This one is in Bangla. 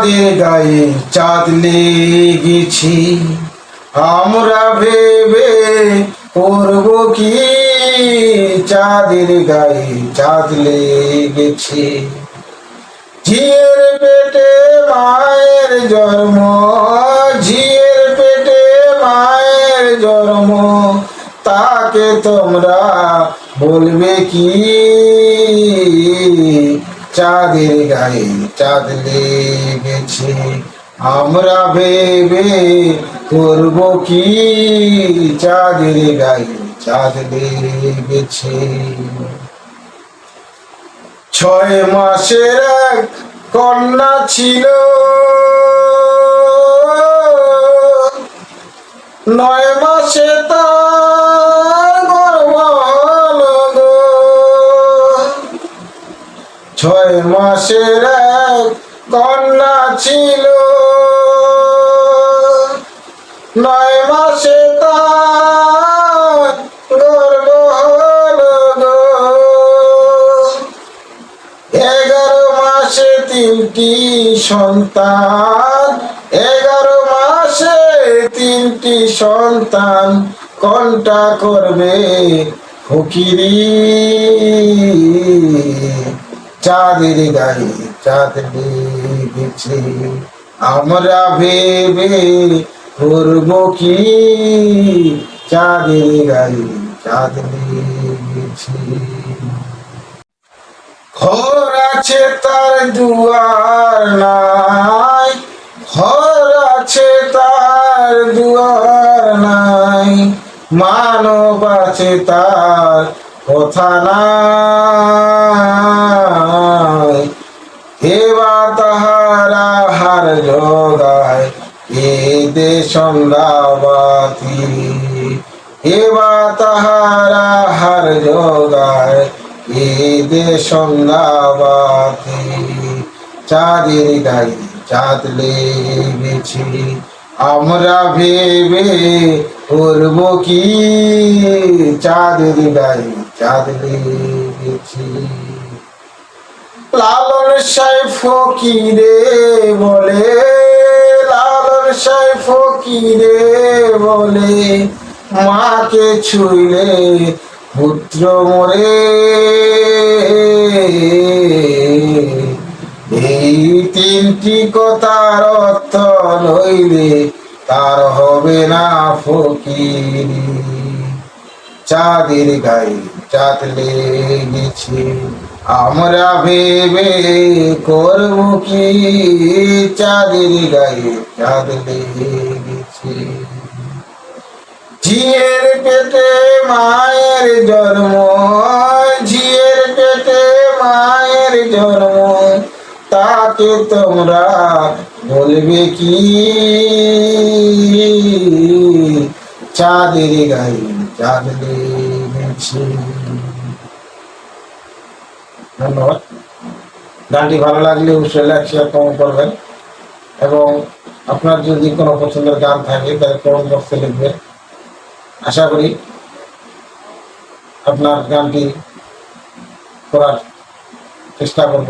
চাঁদের গায়ে চাঁদ লেগেছি, আমরা ভেবে করব কি, চাঁদের গায়ে চাঁদ লেগেছি। ঝিয়ের পেটে মায়ের জন্ম, ঝিয়ের পেটে মায়ের জন্ম, তাকে তোমরা বলবে কি, চাঁদের গায়ে চাঁদ লেগেছে, আমরা ভেবে করব কি, চাঁদের গায়ে চাঁদ লেগেছে। 6 মাসের এক কন্যা ছিল, 9 মাসে তার গর্ভ হলো গো। 6 মাসের এক কন্যা ছিল, 9 মাসে তার গর্ভ হলো গো। 11 মাসে 3টি সন্তান, 11 মাসে 3টি সন্তান, কোনটা করবে ফকিরি, চাঁদের গায়ে চাঁদ লেগেছে, আমরা ভেবে করব কি, চাঁদের গায়ে চাঁদ লেগেছে। ঘর আছে তার দুয়ার নাই, ঘর আছে তার দুয়ার নাই, মানব আছে তার কথা নাই। হেবা তাহারা হার জোগায় এ দেশ সন্ধ্যাবাতি, হেবা তাহারা হার জোগায় এ দেশ সন্ধ্যাবাতি। চাঁদের গায়ে চাঁদ লেগেছে, আমরা ভেবে করব কি, চাঁদের গায়ে চাঁদ লেগেছে। লালন সাই ফকিরে বলে, লালন সাই ফকিরে বলে, মাকে ছুঁইলে পুত্র মরে। এই 3টি কথার অর্থ লইলে তার হবে না ফকিরি, চাঁদের গায়ে চাঁদ লেগেছে, আমরা ভেবে করব কি, চাঁদের গায়ে চাঁদ লেগেছে। ঝিয়ের পেটে মায়ের জন্ম, ঝিয়ের পেটে মায়ের জন্ম, তাকে তোমরা বলবে কি, চাঁদের গায়ে চাঁদ লেগেছে। ধন্যবাদ। গানটি ভালো লাগলে অবশ্যই লাইক শেয়ার কমেন্ট করবেন, এবং আপনার যদি কোনো পছন্দের গান থাকে তাহলে কমেন্ট বক্সে লিখবেন। আশা করি আপনার গানটি করার চেষ্টা করব।